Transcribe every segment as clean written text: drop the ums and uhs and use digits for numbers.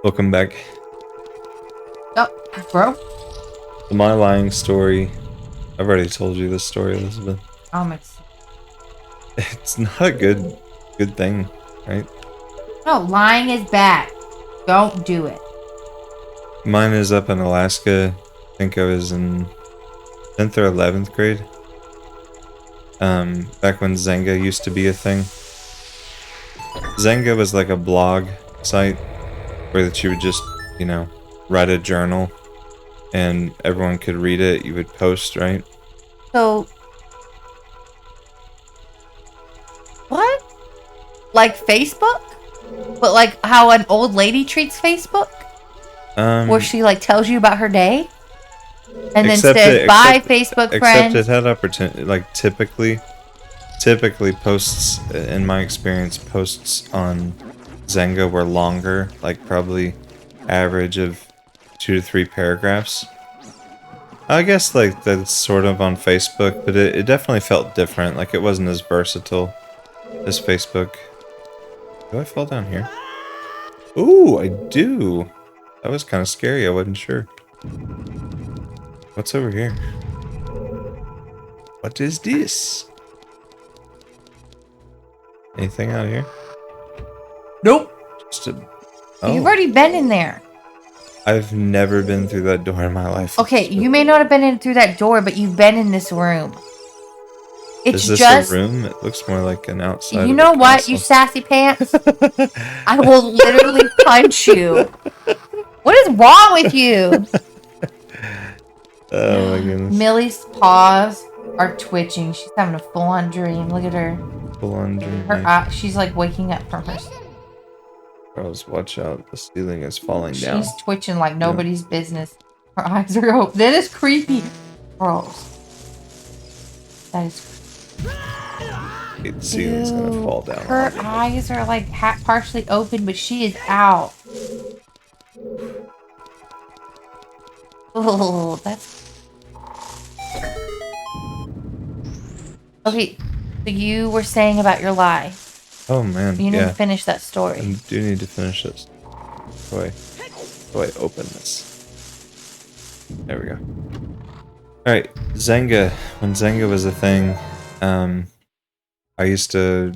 Welcome back Oh, bro. to my lying story. I've already told you this story, Elizabeth. It's It's not a good thing, right? no, lying is bad. Don't do it. Mine is up in Alaska. I think I was in 10th or 11th grade. Back when Xanga used to be a thing. Xanga was like a blog site where that you would just, write a journal and everyone could read it. You would post, right? So, what? Like Facebook? But like how an old lady treats Facebook? Where she like tells you about her day? And then says, bye, Facebook except it friends. had opportunity, like typically posts, in my experience, posts on Xanga were longer, like probably average of 2 to 3 paragraphs. I guess like that's sort of on Facebook, but it definitely felt different. Like it wasn't as versatile as Facebook. Do I fall down here? Ooh, I do. That was kind of scary. I wasn't sure. What's over here? What is this? Anything out here? Nope. Just a... You've Oh, already been in there. I've never been through that door in my life. Okay, you may not have been in through that door, but you've been in this room. It's Is this just a room? It looks more like an outside. You of know a what, castle. you sassy pants? I will literally punch you. What is wrong with you? Oh my goodness. Millie's paws are twitching. She's having a full-on dream. Look at her. Full on dream. Her eye, she's like waking up from her sleep. Girls, watch out. The ceiling is falling down. She's twitching like nobody's business. Her eyes are open. That is creepy. Girls. That is creepy. The ceiling's gonna fall down. Her eyes are like partially open, but she is out. Oh, that's... Okay, so you were saying about your lie. Oh man, You need to finish that story. I do need to finish this. How do I open this? There we go. Alright, Xanga. When Xanga was a thing, I used to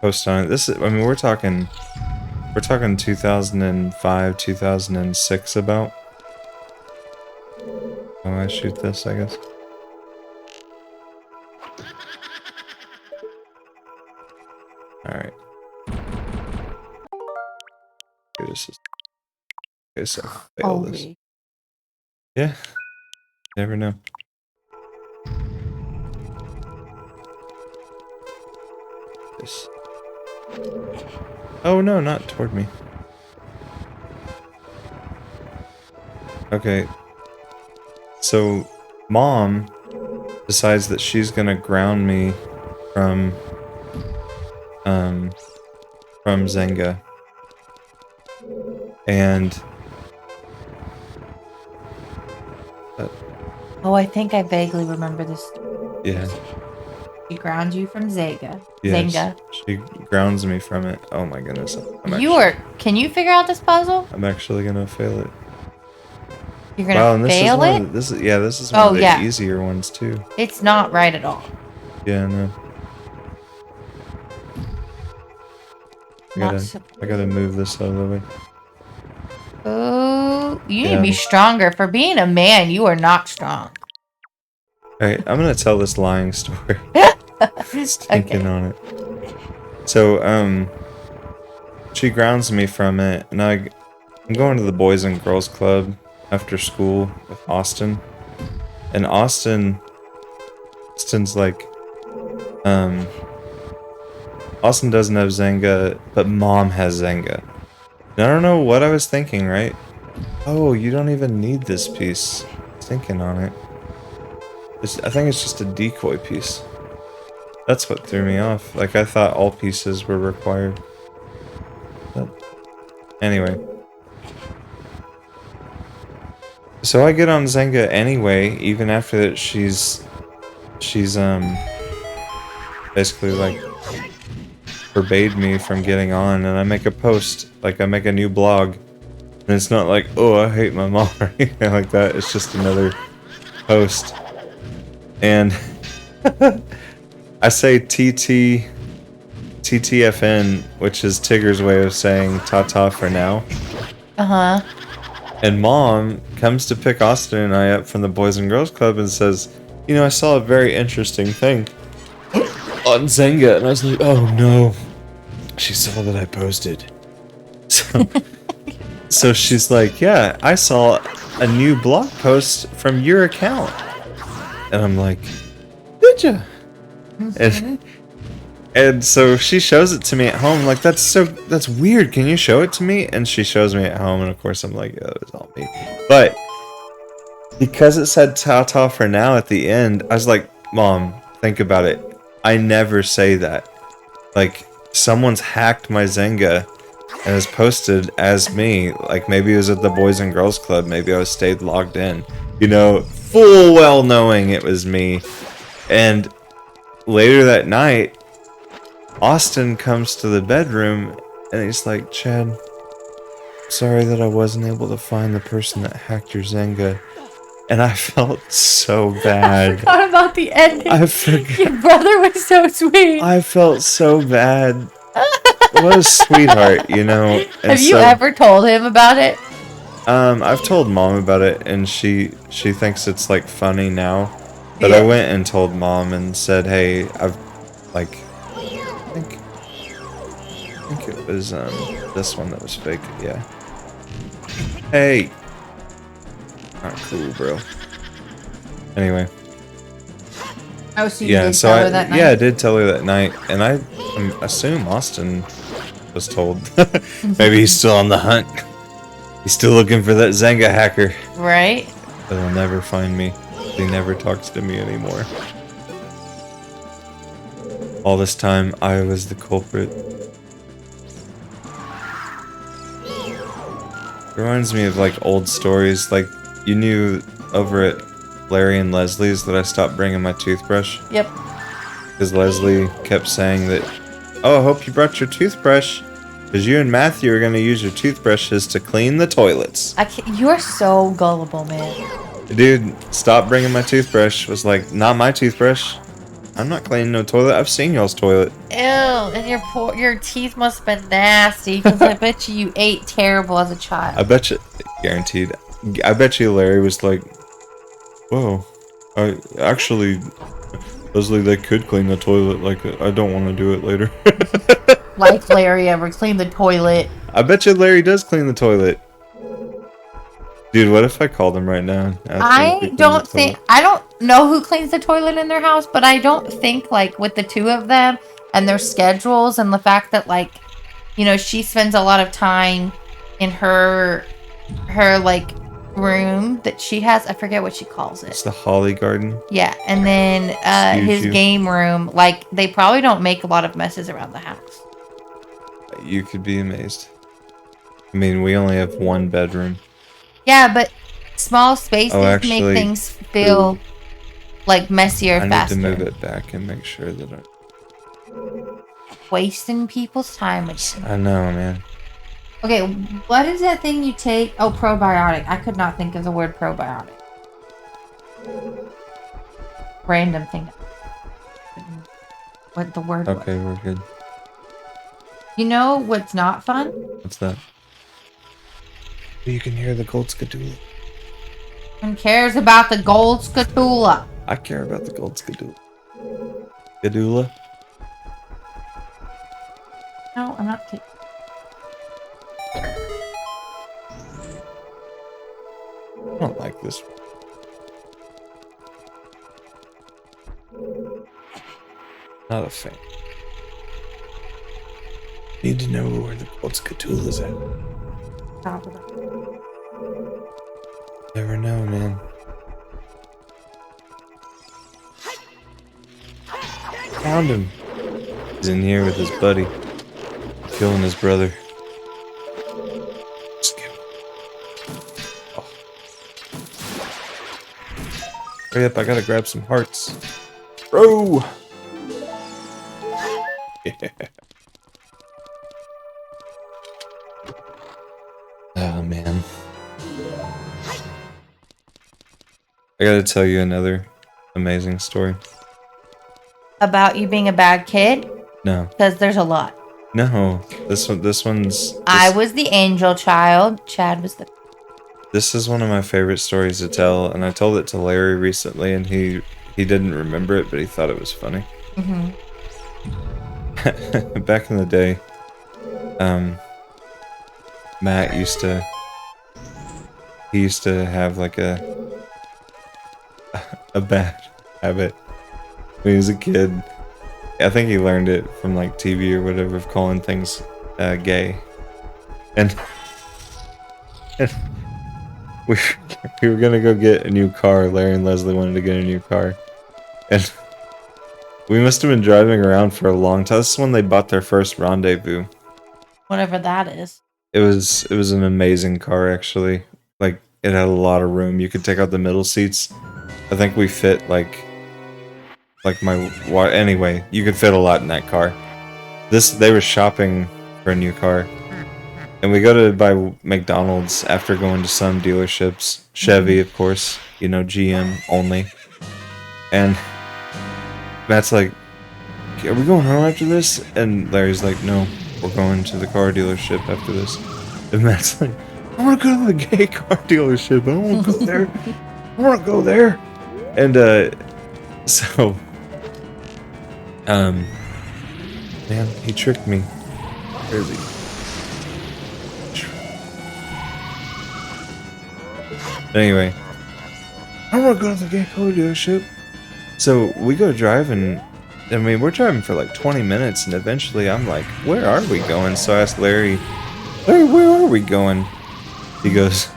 post on it. I mean, we're talking 2005, 2006 about. Oh, I shoot this, I guess. Alright. Okay, so fail this. Yeah. Never know. This. Oh no, not toward me. Okay. So, Mom decides that she's gonna ground me from Xanga. And Oh, I think I vaguely remember this. yeah. She grounds you from Xanga. Yes, Xanga. she grounds me from it. Oh my goodness. Can you figure out this puzzle? I'm actually gonna fail it. You're gonna fail it? This is one of the easier ones too. It's not right at all. Yeah, no. I gotta move this out of the way. Oh, you need to be stronger. For being a man, you are not strong. Alright, I'm gonna tell this lying story. Thinking on it. So, she grounds me from it, and I'm going to the Boys and Girls Club after school with Austin. And Austin's like, Austin doesn't have Xanga, but Mom has Xanga. And I don't know what I was thinking, right? Oh, you don't even need this piece. Thinking on it. I think it's just a decoy piece. That's what threw me off. Like, I thought all pieces were required. But anyway. So I get on Xanga anyway, even after that she's basically like forbade me from getting on, and I make a post, like I make a new blog And it's not like, oh, I hate my mom or anything like that. It's just another post. And I say TTFN, which is Tigger's way of saying ta-ta for now. Uh-huh. And Mom comes to pick Austin and I up from the Boys and Girls Club and says, you know, I saw a very interesting thing on Xanga. And I was like, oh no. She saw that I posted. So she's like, yeah, I saw a new blog post from your account. And I'm like, did ya? And so she shows it to me at home. Like, that's weird. Can you show it to me? And she shows me at home. And of course I'm like, oh, it's all me. But because it said ta-ta for now at the end, I was like, Mom, think about it. I never say that. Like, someone's hacked my Xanga and has posted as me. Like, maybe it was at the Boys and Girls Club. Maybe I stayed logged in. You know, full well knowing it was me. And later that night, Austin comes to the bedroom and he's like, Chad, sorry that I wasn't able to find the person that hacked your Xanga. And I felt so bad. I forgot about the ending. I forgot. Your brother was so sweet. I felt so bad. What a sweetheart, you know. And Have you ever told him about it? I've told Mom about it, and she thinks it's like funny now. But Yeah. I went and told Mom and said, "Hey, I've like, I think it was this one that was fake. Yeah. Hey, not cool, bro. Anyway." Oh, so you Yeah, did so tell her that night? yeah, I did tell her that night, and I assume Austin was told. Maybe he's still on the hunt. He's still looking for that Xanga hacker. Right? But he'll never find me. He never talks to me anymore. All this time, I was the culprit. Reminds me of like old stories. Like, you knew over at Larry and Leslie's that I stopped bringing my toothbrush? Yep. Because Leslie kept saying that, oh, I hope you brought your toothbrush, because you and Matthew are going to use your toothbrushes to clean the toilets. You're so gullible, man. Dude, stop bringing my toothbrush. Was like, not my toothbrush. I'm not cleaning no toilet. I've seen y'all's toilet. Ew, and your teeth must have been nasty, because I bet you ate terrible as a child. I bet you, guaranteed. I bet you Larry was like, whoa, actually, Leslie, they could clean the toilet. Like, I don't want to do it later. Like Larry ever cleaned the toilet. I bet you Larry does clean the toilet. Dude, what if I called him right now? I don't know who cleans the toilet in their house, but I don't think, like, with the two of them and their schedules and the fact that, like, you know, she spends a lot of time in her like, room that she has. I forget what she calls it. It's the Holly Garden. Yeah, and then his game room. Like, they probably don't make a lot of messes around the house. You could be amazed. I mean, we only have one bedroom. Yeah, but small spaces actually, make things feel like messier faster. I need to move it back and make sure that Wasting people's time. I know, man. Okay, what is that thing you take? Oh, probiotic. I could not think of the word probiotic. Random thing. What the word was. Okay, we're good. You know what's not fun? What's that? You can hear the gold skadoola. Who cares about the gold scatula? I care about the gold skadoola. Skadoola? No, I'm not taking. I don't like this one. Not a fan. Need to know where the gold skatoola's at. Never know, man. Found him. He's in here with his buddy, killing his brother. Oh. Hurry up, I gotta grab some hearts. Bro! Yeah. Oh man. I gotta tell you another amazing story. About you being a bad kid? No. Because there's a lot. No. This one's... I was the angel child. Chad was the... This is one of my favorite stories to tell, and I told it to Larry recently, and he didn't remember it, but he thought it was funny. Mm-hmm. Back in the day, Matt used to have like a bad habit when he was a kid. I think he learned it from like TV or whatever, of calling things gay, and we were gonna go get a new car. Larry and Leslie wanted to get a new car, and we must have been driving around for a long time. This is when they bought their first Rendezvous. Whatever that is. It was an amazing car, actually. Like, it had a lot of room. You could take out the middle seats. I think we fit like my... Anyway, you could fit a lot in that car. They were shopping for a new car. And we go to buy McDonald's after going to some dealerships. Chevy, of course. You know, GM only. And Matt's like, are we going home after this? And Larry's like, no, we're going to the car dealership after this. And Matt's like, I want to go to the gay car dealership. I don't want to go there. I want to go there. And, so... Man, he tricked me. Really. Anyway, I want to go to the gay car dealership. So we go driving. I mean, we're driving for like 20 minutes, and eventually I'm like, where are we going? So I asked Larry, Larry, where are we going? He goes,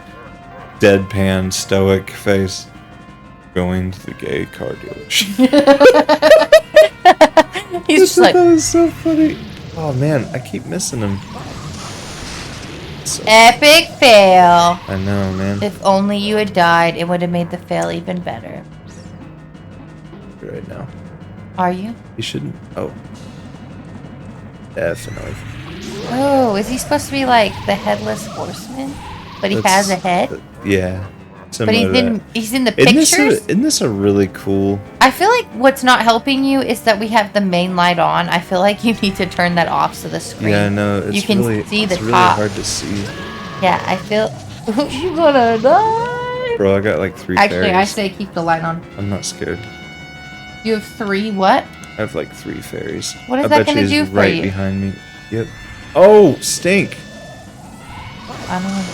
deadpan, stoic face, going to the gay car dealership. He's just like, that was so funny. Oh man, I keep missing him. So, epic fail. I know, man. If only you had died, it would have made the fail even better. Right now. Are you? He shouldn't. Oh. Definitely. Oh, is he supposed to be like the headless horseman? But he has a head? Yeah. But he's in the Isn't pictures? Isn't this a really cool... I feel like what's not helping you is that we have the main light on. I feel like you need to turn that off so the screen... Yeah, no, it's you can really, see the it's really top. hard to see. Yeah, I feel... You're gonna die! Bro, I got like 3 Actually, fairies. I say keep the light on. I'm not scared. You have 3 what? I have like 3 fairies. What is that bet gonna she's do for right you? behind me. Yep. Oh, stink! I don't know.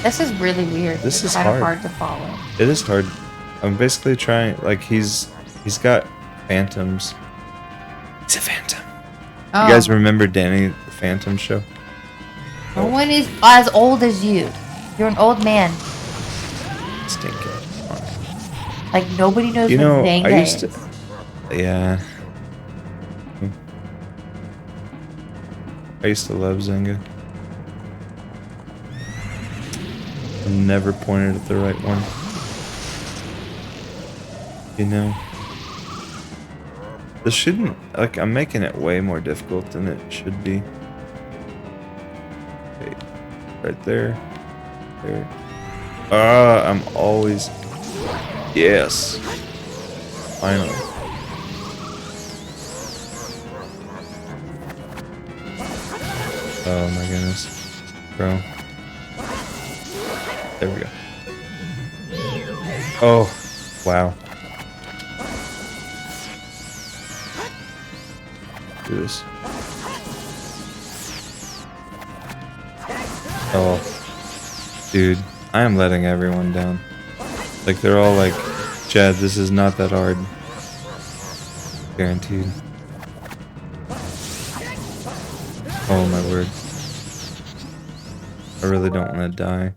This is really weird. This is kind of hard. hard to follow. It is hard. I'm basically trying, like, he's got phantoms. He's a phantom. Oh. You guys remember Danny the Phantom show? No one is as old as you. You're an old man. Stinking. Like, nobody knows You what know, Xanga I used is. to... Yeah. I used to love Xanga. I never pointed at the right one. You know? This shouldn't... Like, I'm making it way more difficult than it should be. Okay. Right there. There. Ah, I'm always... Yes. Finally. Oh my goodness. Bro. There we go. Oh, wow. Do this. Oh. Dude, I am letting everyone down. Like, they're all like, Chad, this is not that hard. Guaranteed. Oh my word. I really don't want to die.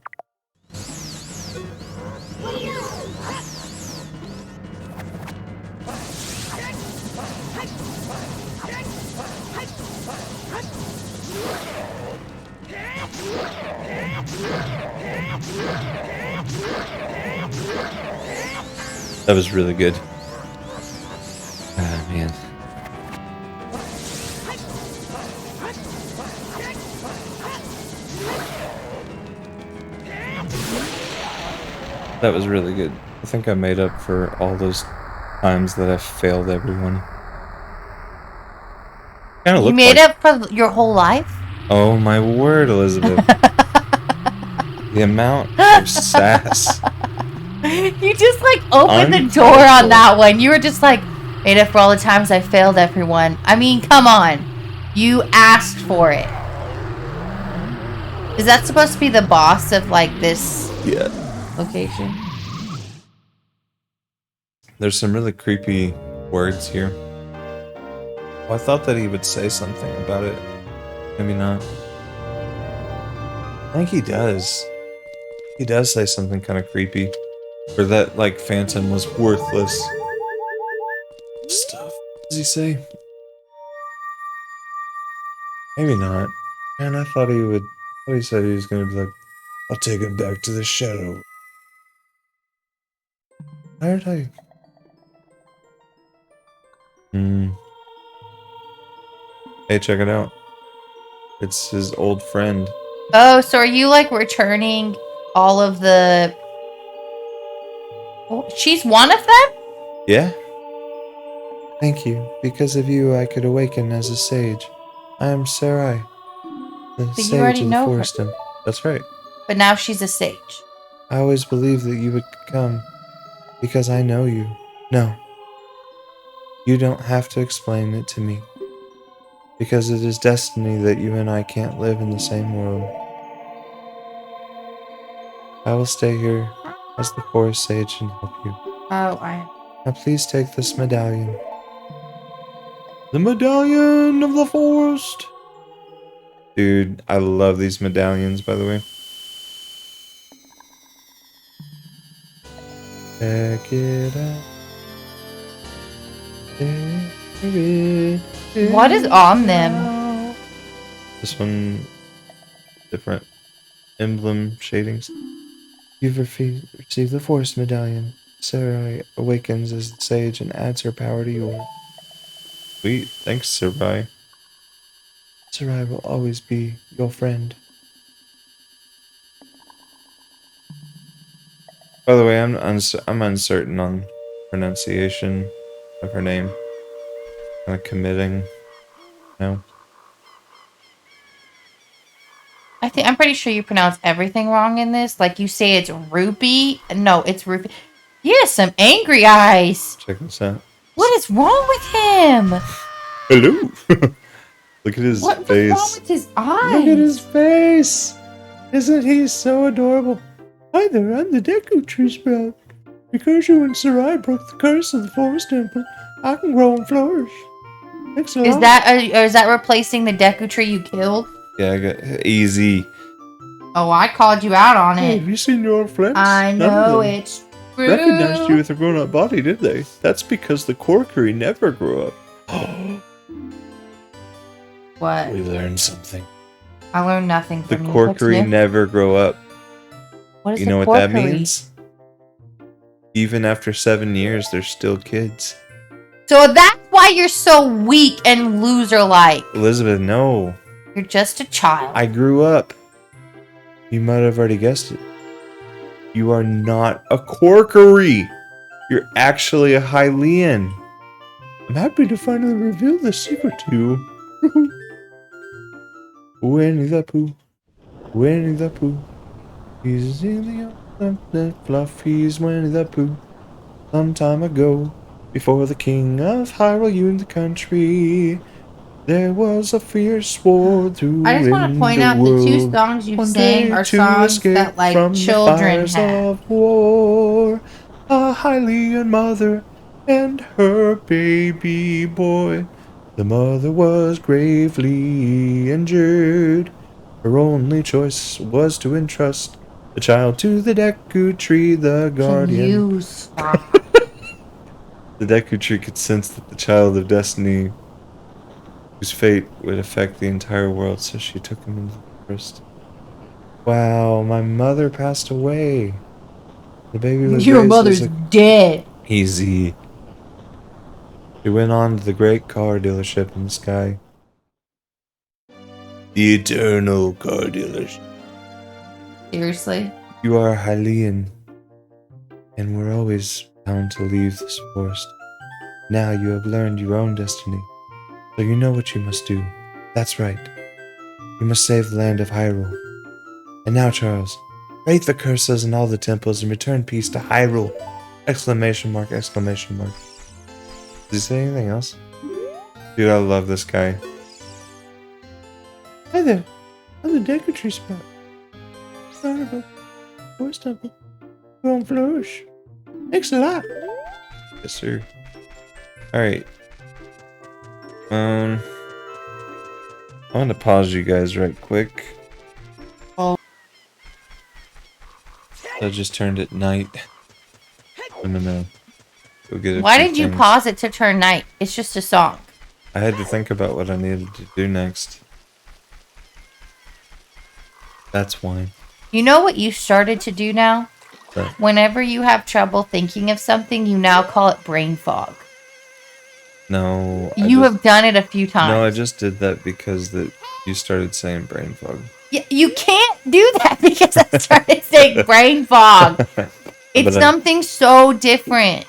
That was really good. Ah, man. That was really good. I think I made up for all those times that I failed everyone. Kind of You looked made like. up for your whole life? Oh my word, Elizabeth. The amount of sass. You just like opened the door Uncalled on for. that one. You were just like, made up for all the times I failed everyone. I mean, come on. You asked for it. Is that supposed to be the boss of like this location? There's some really creepy words here. Well, I thought that he would say something about it. Maybe not. I think he does. He does say something kind of creepy. Or that, like, Phantom was worthless. Stuff. What does he say? Maybe not. Man, I thought he would. I thought he said he was gonna be like, I'll take him back to the shadow. Why did I? Hey, check it out. It's his old friend. Oh, so are you like returning all of the... Oh, she's one of them? Yeah? Thank you. Because of you, I could awaken as a sage. I am Sarai, the But you sage already of the know her. forest imp. That's right. But now she's a sage. I always believed that you would come because I know you. No, you don't have to explain it to me. Because it is destiny that you and I can't live in the same world. I will stay here as the forest sage and help you. Oh, Now please take this medallion. The medallion of the forest! Dude, I love these medallions, by the way. Check it out. What is on them? This one, different emblem shadings. You've received the forest medallion. Sarai awakens as the sage and adds her power to yours. Sweet, thanks, Sarai. Sarai will always be your friend. By the way, I'm uncertain on pronunciation of her name. Kind of committing. No. I'm pretty sure you pronounce everything wrong in this. Like you say it's rupee. No, it's rupee. He has some angry eyes. Check this out. What is wrong with him? Hello. Look at his What's face. wrong with his eyes? Look at his face. Isn't he so adorable? Hi there, I'm the Deku Tree Sprout. Because you and Sarai broke the curse of the forest temple, I can grow and flourish. Thanks a lot. Is that replacing the Deku tree you killed? Yeah, I got easy. Oh, I called you out on Hey, it. have you seen your old friends? I know it's true. Recognized you with a grown-up body, did they? That's because the Corkery never grew up. What? We learned something. I learned nothing The from you. Corkery never grow up. What is You the know what that Corkery? means? Even after 7 years, they're still kids. So that's why you're so weak and loser-like. Elizabeth, no. You're just a child. I grew up. You might have already guessed it. You are not a Corkery. You're actually a Hylian. I'm happy to finally reveal the secret to you. Winnie the Pooh. Winnie the Pooh. He's in the Fluffy's Winnie the Pooh. Some time ago, before the king of Hyrule in the country, there was a fierce war through I just want to point out the two songs you sang are songs that like children have. Of war, a Hylian mother and her baby boy. The mother was gravely injured. Her only choice was to entrust the child to the Deku Tree, the guardian. Can you stop? The Deku Tree could sense that the child of destiny, whose fate would affect the entire world, so she took him into the forest. Wow, my mother passed away. The baby was Your raised mother's as dead. Easy. She went on to the great car dealership in the sky. The eternal car dealership. Seriously? You are Hylian. and were always bound to leave this forest. Now you have learned your own destiny, so you know what you must do. That's right. You must save the land of Hyrule. And now, Charles, break the curses in all the temples and return peace to Hyrule! Exclamation mark, exclamation mark. Did he say anything else? Dude, I love this guy. Hi there. I'm the Decotree Sprout. Forest Temple. Go and flourish. Thanks a lot. Yes, sir. Alright. I want to pause you guys right quick. I just turned it night. I'm gonna go get a Why few did you things. pause it to turn night? It's just a song. I had to think about what I needed to do next. That's why. You know what you started to do now? But Whenever you have trouble thinking of something, you now call it brain fog. no. You have done it a few times. No, I just did that because you started saying brain fog. You can't do that because I started saying brain fog. It's something so different.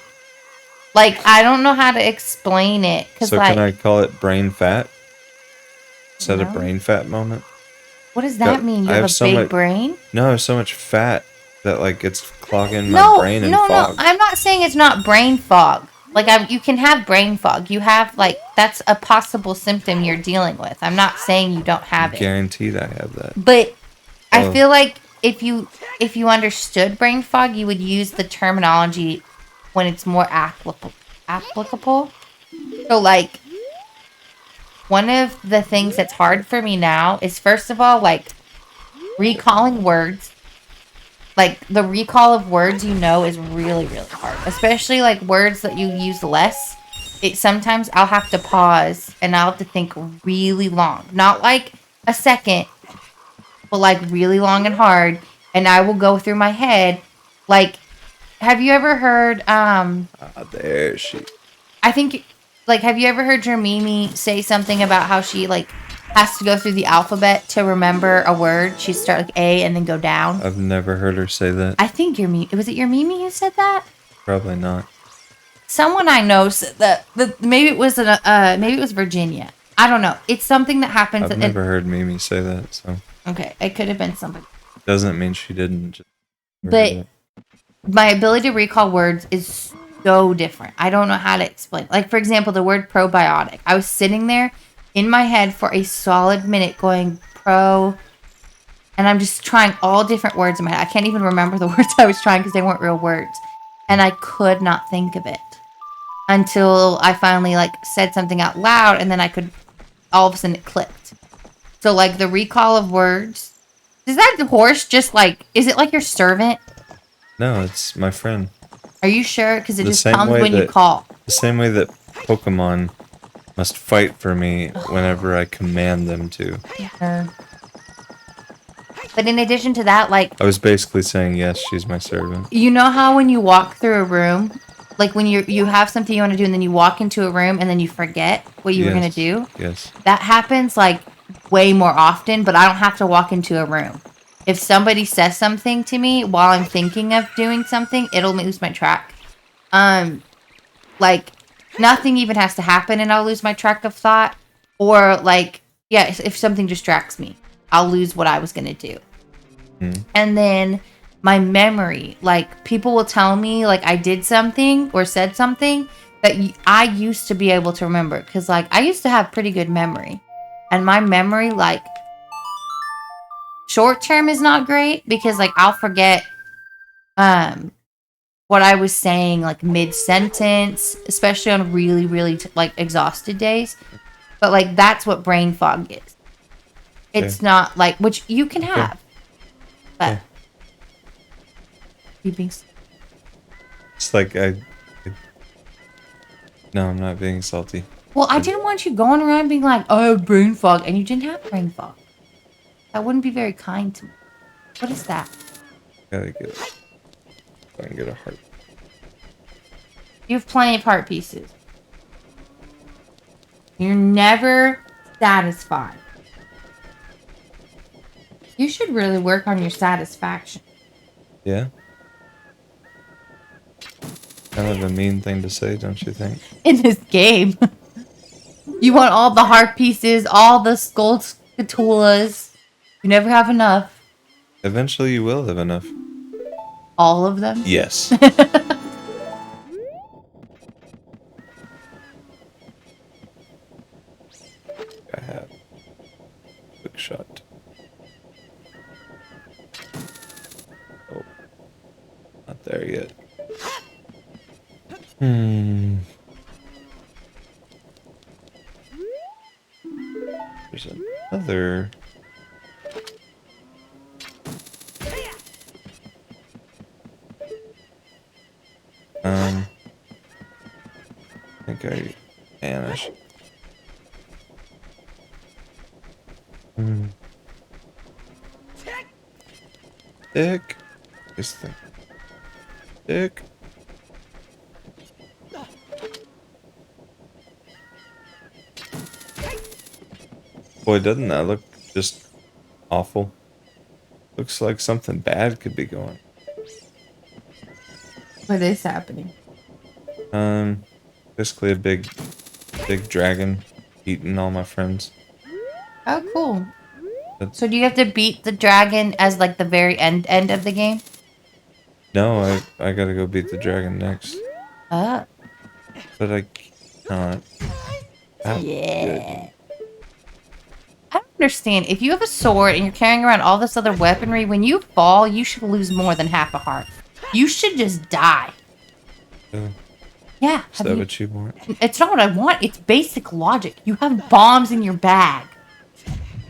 Like, I don't know how to explain it. So like, can I call it brain fat? Instead of brain fat moment? What does that mean? You have a big brain? No, I have so much fat that like it's clogging my brain and fog. No, I'm not saying it's not brain fog. Like, you can have brain fog. You have, like, that's a possible symptom you're dealing with. I'm not saying you don't have it. Guaranteed I have that. But I feel like if you understood brain fog, you would use the terminology when it's more applicable. So, like, one of the things that's hard for me now is, first of all, like, recalling words. Like, the recall of words, is really, really hard. Especially, like, words that you use less. Sometimes I'll have to pause and I'll have to think really long. Not like a second, but, like, really long and hard. And I will go through my head. Like, have you ever heard, there she... I think, like, have you ever heard your Mimi say something about how she, like, has to go through the alphabet to remember a word? She'd start like A and then go down. I've never heard her say that. I think was it your Mimi who said that? Probably not. Someone I know said that maybe it was Virginia. I don't know. It's something that happens. I've never heard Mimi say that, so. Okay, it could have been somebody. Doesn't mean she didn't. But my ability to recall words is so different. I don't know how to explain. Like, for example, the word probiotic. I was sitting there in my head for a solid minute going and I'm just trying all different words in my head. I can't even remember the words I was trying because they weren't real words. And I could not think of it until I finally, like, said something out loud, and then I could, all of a sudden it clicked. So, like, the recall of words. Is that horse just, like, is it like your servant? No, it's my friend. Are you sure? Because it just comes when you call. The same way that Pokemon must fight for me whenever I command them to. Yeah. But in addition to that, like... I was basically saying, yes, she's my servant. You know how when you walk through a room, like when you have something you want to do and then you walk into a room and then you forget what you were going to do? Yes. That happens, like, way more often, but I don't have to walk into a room. If somebody says something to me while I'm thinking of doing something, it'll lose my track. Like, nothing even has to happen and I'll lose my track of thought. Or, like, yeah, if something distracts me, I'll lose what I was going to do. And then my memory, like, people will tell me, like, I did something or said something that I used to be able to remember. Because, like, I used to have pretty good memory. And my memory, like, short term is not great because, like, I'll forget what I was saying, like, mid-sentence, especially on really, really, like, exhausted days. But, like, that's what brain fog is. It's not, like, which you can have. But you being... It's like no, I'm not being salty. Well, I didn't want you going around being like, oh, I have brain fog, and you didn't have brain fog. That wouldn't be very kind to me. What is that? Gotta get it. I can get a heart. You have plenty of heart pieces. You're never satisfied. You should really work on your satisfaction. Yeah? Kind of a mean thing to say, don't you think? In this game. You want all the heart pieces, all the gold scatulas. You never have enough. Eventually you will have enough. All of them? Yes. I have. Quick shot. Oh. Not there yet. There's another. I think I vanish. Dick. This thing. Dick. Boy, doesn't that look just awful? Looks like something bad could be going. What is happening? Basically a big dragon eating all my friends. Oh, cool. So do you have to beat the dragon as like the very end of the game? No, I gotta go beat the dragon next. But I can't. Yeah. I don't understand. If you have a sword and you're carrying around all this other weaponry, when you fall, you should lose more than half a heart. You should just die. Yeah. Is that what you want? It's not what I want. It's basic logic. You have bombs in your bag.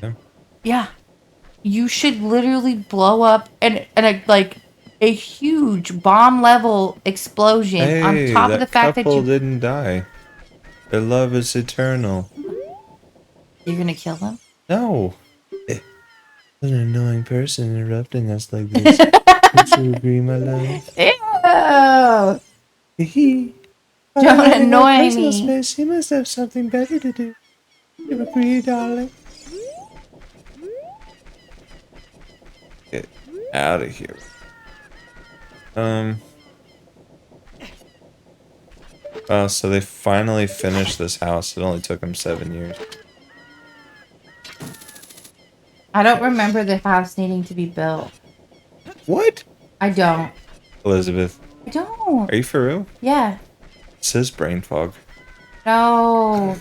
Yeah. Yeah. You should literally blow up and a huge bomb level explosion on top of the fact that you didn't die. Their love is eternal. You're gonna kill them? No. An annoying person interrupting us like this. Don't you agree, my love? Ew. Don't annoy me. Space. He must have something better to do. You agree, darling? Get out of here. So they finally finished this house. It only took them 7 years. I don't remember the house needing to be built. What? I don't. Elizabeth. I don't. Are you for real? Yeah. It says brain fog. No.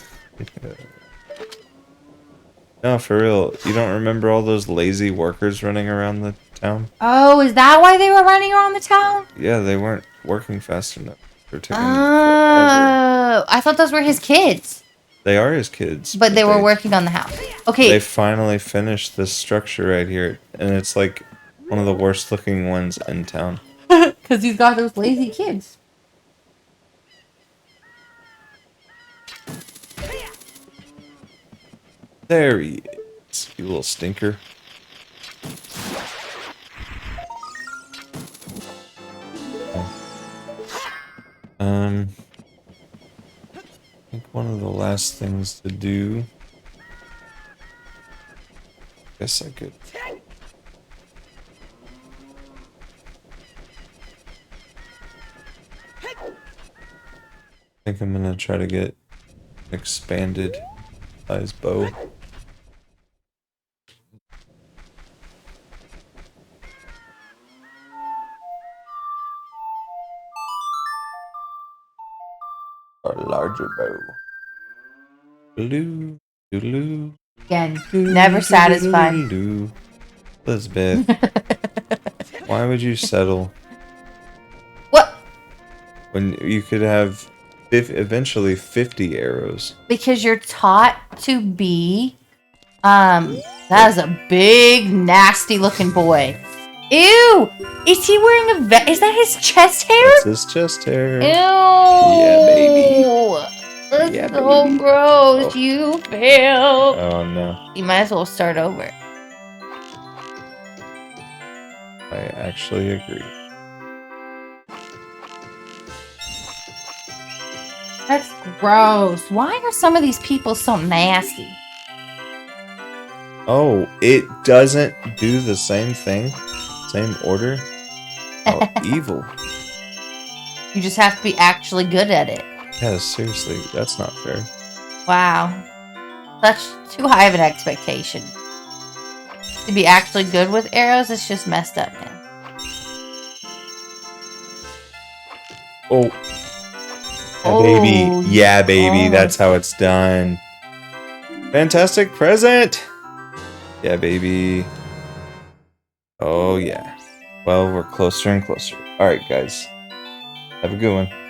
No, for real. You don't remember all those lazy workers running around the town? Oh, is that why they were running around the town? Yeah, they weren't working fast enough. They're taking forever. I thought those were his kids. They are his kids. But they were working on the house. Okay. They finally finished this structure right here. And it's like one of the worst looking ones in town. Because he's got those lazy kids. There he is, you little stinker. I think one of the last things to do. Guess I could. I think I'm gonna try to get an expanded size bow. Or a larger bow. Blue, doodaloo. Again, never satisfied. Elizabeth, why would you settle? What? When you could have eventually 50 arrows. Because you're taught to be, that is a big, nasty looking boy. Ew! Is he wearing a vest? Is that his chest hair? That's his chest hair. Ew! Yeah, baby. That's Yeah, so baby. gross. Oh. You failed. Oh no. You might as well start over. I actually agree. That's gross. Why are some of these people so nasty? Oh, it doesn't do the same thing? Same order? Oh, evil. You just have to be actually good at it. Yeah, seriously, that's not fair. Wow. That's too high of an expectation. To be actually good with arrows, it's just messed up, man. Oh. Yeah, baby. Yeah, baby. That's how it's done. Fantastic present. Yeah, baby. Oh, yeah. Well, we're closer and closer. All right, guys. Have a good one.